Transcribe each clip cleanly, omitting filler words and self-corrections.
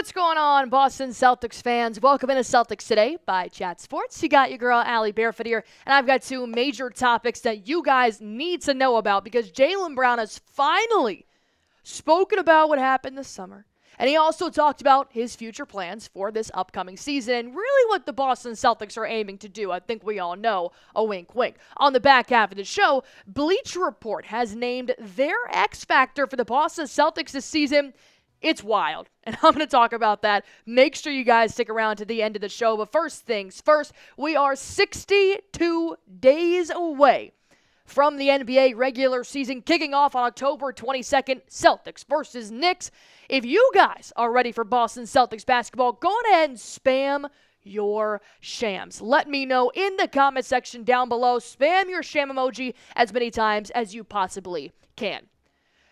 what's going on, Boston Celtics fans? Welcome into Celtics Today by Chat Sports. You got your girl, Allie Barefoot here, and I've got two major topics that you guys need to know about because Jaylen Brown has finally spoken about what happened this summer. And he also talked about his future plans for this upcoming season and really what the Boston Celtics are aiming to do. I think we all know, a wink, wink. On the back half of the show, Bleacher Report has named their XFactor for the Boston Celtics this season. It's wild, and I'm going to talk about that. Make sure you guys stick around to the end of the show. But first things first, we are 62 days away from the NBA regular season kicking off on October 22nd, Celtics versus Knicks. If you guys are ready for Boston Celtics basketball, go ahead and spam your shams. Let me know in the comment section down below. Spam your sham emoji as many times as you possibly can.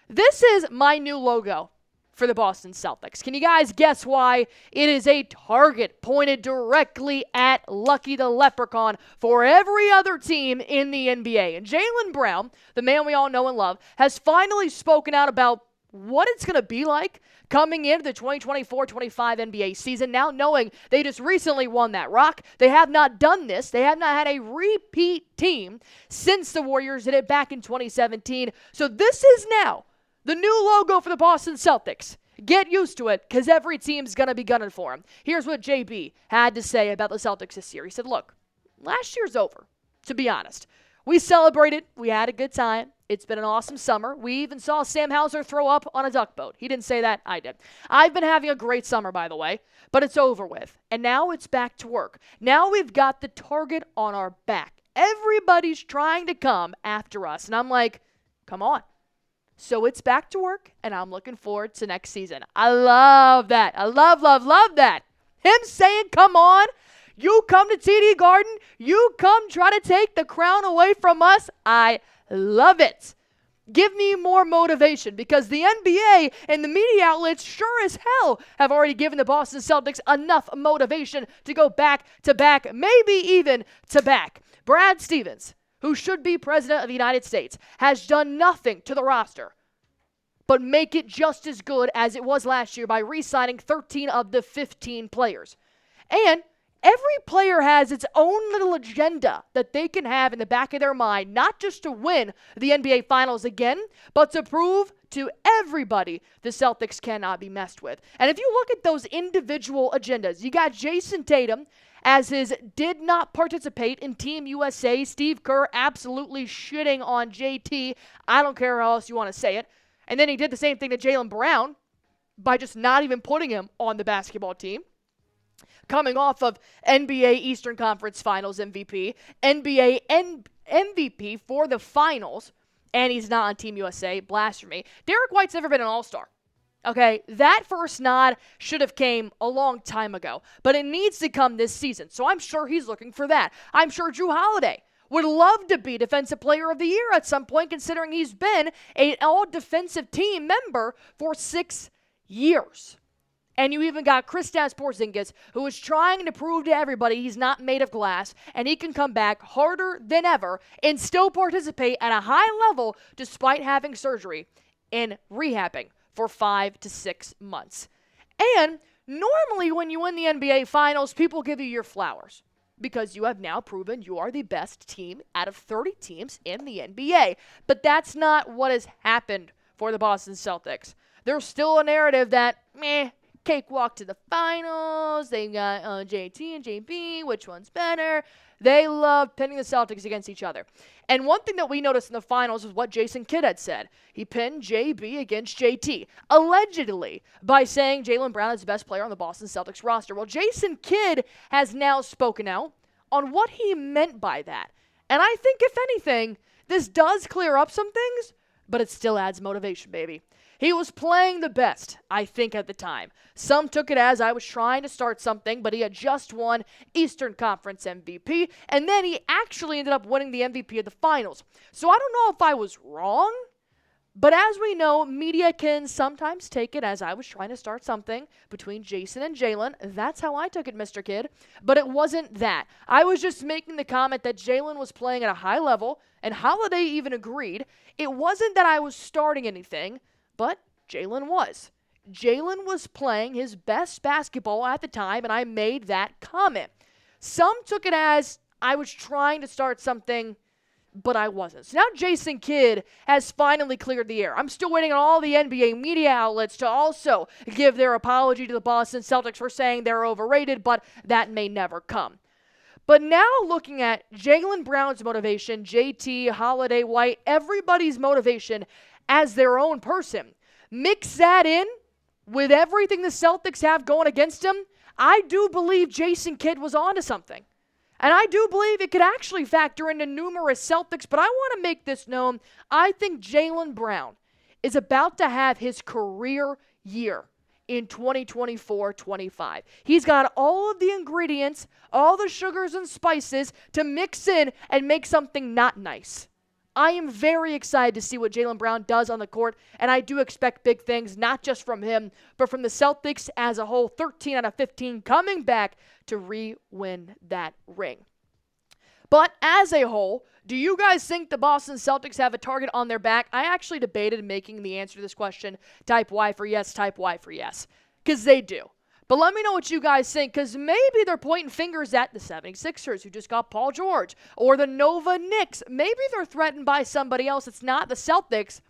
This is my new logo for the Boston Celtics. Can you guys guess why? It is a target pointed directly at Lucky the Leprechaun for every other team in the NBA. And Jaylen Brown, the man we all know and love, has finally spoken out about what it's going to be like coming into the 2024-25 NBA season, now knowing they just recently won that rock. They have not done this. They have not had a repeat team since the Warriors did it back in 2017. So this is now the new logo for the Boston Celtics. Get used to it, because every team's going to be gunning for him. Here's what JB had to say about the Celtics this year. He said, look, last year's over, to be honest. We celebrated. We had a good time. It's been an awesome summer. We even saw Sam Hauser throw up on a duck boat. He didn't say that. I did. I've been having a great summer, by the way, but it's over with. And now it's back to work. Now we've got the target on our back. Everybody's trying to come after us. And I'm like, come on. So it's back to work, and I'm looking forward to next season. I love that. I love that. Him saying, come on, you come to TD Garden, you come try to take the crown away from us. I love it. Give me more motivation, because the NBA and the media outlets sure as hell have already given the Boston Celtics enough motivation to go back to back, maybe even to back. Brad Stevens, who should be president of the United States, has done nothing to the roster but make it just as good as it was last year by re-signing 13 of the 15 players. And every player has its own little agenda that they can have in the back of their mind, not just to win the NBA Finals again, but to prove to everybody the Celtics cannot be messed with. And if you look at those individual agendas, you got Jason Tatum as his did not participate in Team USA. Steve Kerr absolutely shitting on JT. I don't care how else you want to say it. And then he did the same thing to Jaylen Brown by just not even putting him on the basketball team. Coming off of NBA Eastern Conference Finals MVP, NBA MVP for the Finals, and he's not on Team USA. Blasphemy. Derek White's never been an All-Star. Okay, that first nod should have came a long time ago, but it needs to come this season, so I'm sure he's looking for that. I'm sure Drew Holiday would love to be Defensive Player of the Year at some point, considering he's been an all-defensive team member for 6 years. And you even got Kristaps Porzingis, who is trying to prove to everybody he's not made of glass, and he can come back harder than ever and still participate at a high level despite having surgery and rehabbing for 5 to 6 months. And normally when you win the NBA Finals, people give you your flowers because you have now proven you are the best team out of 30 teams in the NBA. But that's not what has happened for the Boston Celtics. There's still a narrative that, cakewalk to the finals. They got JT and JB. Which one's better? They love pinning the Celtics against each other. And one thing that we noticed in the finals was what Jason Kidd had said. He pinned JB against JT, allegedly, by saying Jaylen Brown is the best player on the Boston Celtics roster. Well, Jason Kidd has now spoken out on what he meant by that. And I think, if anything, this does clear up some things, but it still adds motivation, baby. He was playing the best, I think, at the time. Some took it as I was trying to start something, but he had just won Eastern Conference MVP, and then he actually ended up winning the MVP of the finals. So I don't know if I was wrong, but as we know, media can sometimes take it as I was trying to start something between Jason and Jaylen. That's how I took it, Mr. Kidd. But it wasn't that. I was just making the comment that Jaylen was playing at a high level, and Holiday even agreed. It wasn't that I was starting anything, but Jaylen was. Jaylen was playing his best basketball at the time, and I made that comment. Some took it as I was trying to start something, but I wasn't. So now Jason Kidd has finally cleared the air. I'm still waiting on all the NBA media outlets to also give their apology to the Boston Celtics for saying they're overrated, but that may never come. But now looking at Jaylen Brown's motivation, JT, Holiday, White, everybody's motivation as their own person, mix that in with everything the Celtics have going against him, I do believe Jason Kidd was onto something. And I do believe it could actually factor into numerous Celtics, but I want to make this known. I think Jaylen Brown is about to have his career year in 2024-25. He's got all of the ingredients, all the sugars and spices to mix in and make something not nice. I am very excited to see what Jaylen Brown does on the court, and I do expect big things, not just from him, but from the Celtics as a whole. 13 out of 15 coming back to re-win that ring. But as a whole, do you guys think the Boston Celtics have a target on their back? I actually debated making the answer to this question type Y for yes, type Y for yes, because they do. But let me know what you guys think, because maybe they're pointing fingers at the 76ers, who just got Paul George, or the Nova Knicks. Maybe they're threatened by somebody else. It's not the Celtics.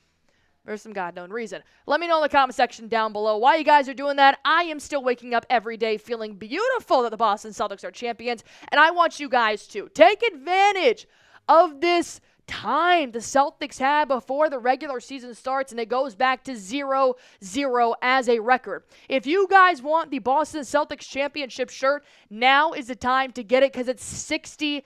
There's some God-known reason. Let me know in the comment section down below why you guys are doing that. I am still waking up every day feeling beautiful that the Boston Celtics are champions, and I want you guys to take advantage of this time the Celtics had before the regular season starts, and it goes back to 0-0 as a record. If you guys want the Boston Celtics championship shirt, now is the time to get it, because it's 65%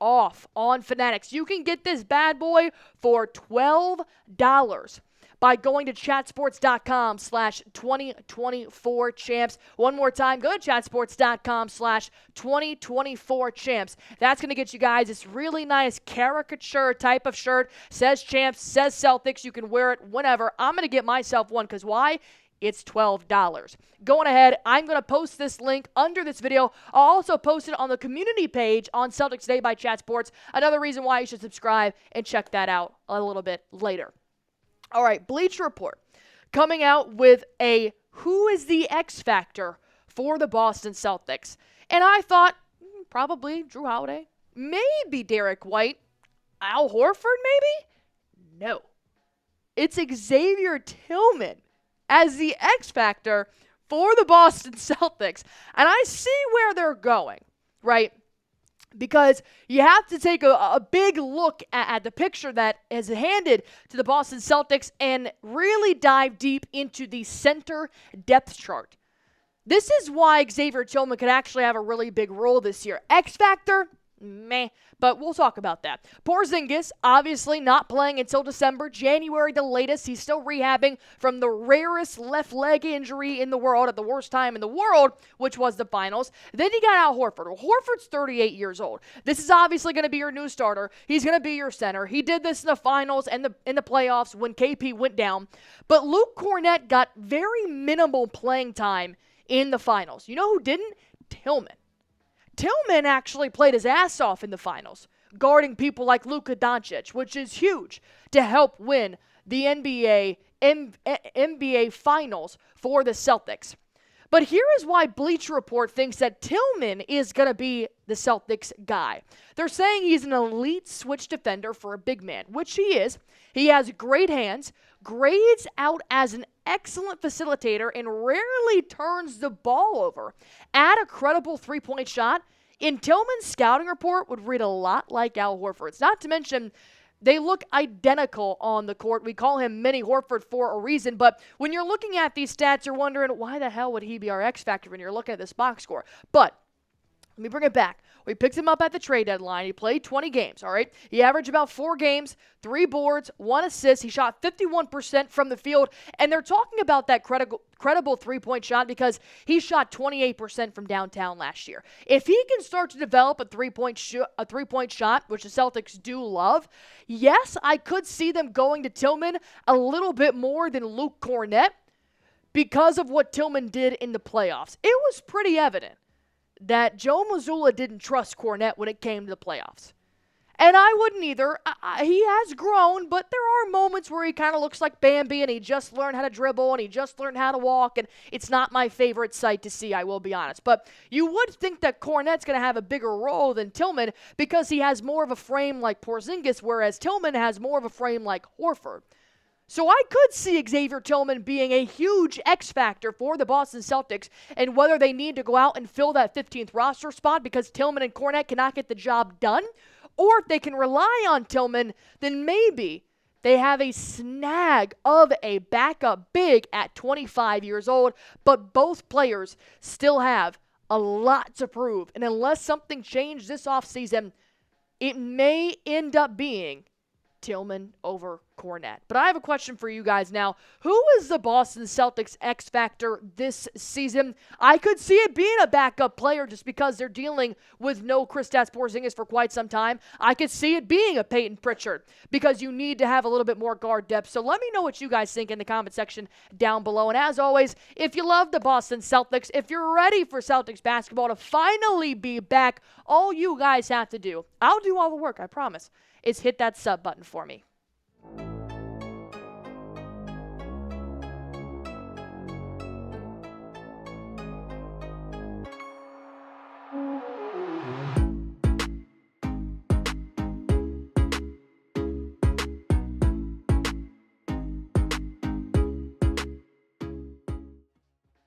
off on Fanatics. You can get this bad boy for $12 by going to chatsports.com/2024champs. One more time, go to chatsports.com/2024champs. That's going to get you guys this really nice caricature type of shirt. Says champs, says Celtics. You can wear it whenever. I'm going to get myself one, because why? It's $12. Going ahead, I'm going to post this link under this video. I'll also post it on the community page on Celtics Today by Chat Sports. Another reason why you should subscribe and check that out a little bit later. All right, Bleacher Report coming out with a who is the X Factor for the Boston Celtics. And I thought probably Drew Holiday, maybe Derek White, Al Horford maybe? No. It's Xavier Tillman as the X Factor for the Boston Celtics. And I see where they're going, right? Because you have to take a big look at the picture that is handed to the Boston Celtics and really dive deep into the center depth chart. This is why Xavier Tillman could actually have a really big role this year. X Factor? Meh. But we'll talk about that. Porzingis, obviously not playing until December. January the latest. He's still rehabbing from the rarest left leg injury in the world at the worst time in the world, which was the finals. Then you got Al Horford. Well, Horford's 38 years old. This is obviously going to be your new starter. He's going to be your center. He did this in the finals and in the playoffs when KP went down. But Luke Cornett got very minimal playing time in the finals. You know who didn't? Tillman. Tillman actually played his ass off in the finals, guarding people like Luka Doncic, which is huge to help win the NBA Finals for the Celtics. But here is why Bleacher Report thinks that Tillman is going to be the Celtics guy. They're saying he's an elite switch defender for a big man, which he is. He has great hands, grades out as an excellent facilitator, and rarely turns the ball over. Add a credible three-point shot, in Tillman's scouting report would read a lot like Al Horford's. Not to mention, they look identical on the court. We call him Mini Horford for a reason, but when you're looking at these stats, you're wondering, why the hell would he be our X Factor when you're looking at this box score? But let me bring it back. We picked him up at the trade deadline. He played 20 games, all right? He averaged about 4 games, 3 boards, 1 assist. He shot 51% from the field, and they're talking about that credible three-point shot because he shot 28% from downtown last year. If he can start to develop a three-point shot, which the Celtics do love, yes, I could see them going to Tillman a little bit more than Luke Cornett because of what Tillman did in the playoffs. It was pretty evident that Joe Mazzulla didn't trust Cornett when it came to the playoffs. And I wouldn't either. He has grown, but there are moments where he kind of looks like Bambi and he just learned how to dribble and he just learned how to walk, and it's not my favorite sight to see, I will be honest. But you would think that Kornet's going to have a bigger role than Tillman because he has more of a frame like Porzingis, whereas Tillman has more of a frame like Horford. So I could see Xavier Tillman being a huge X factor for the Boston Celtics, and whether they need to go out and fill that 15th roster spot because Tillman and Kornet cannot get the job done, or if they can rely on Tillman, then maybe they have a snag of a backup big at 25 years old, but both players still have a lot to prove. And unless something changed this offseason, it may end up being Tillman over Kornet. But I have a question for you guys now. Who is the Boston Celtics X factor this season? I could see it being a backup player just because they're dealing with no Kristaps Porzingis for quite some time. I could see it being a Peyton Pritchard because you need to have a little bit more guard depth. So let me know what you guys think in the comment section down below. And as always, if you love the Boston Celtics, if you're ready for Celtics basketball to finally be back, all you guys have to do, I'll do all the work, I promise, is hit that sub button for me.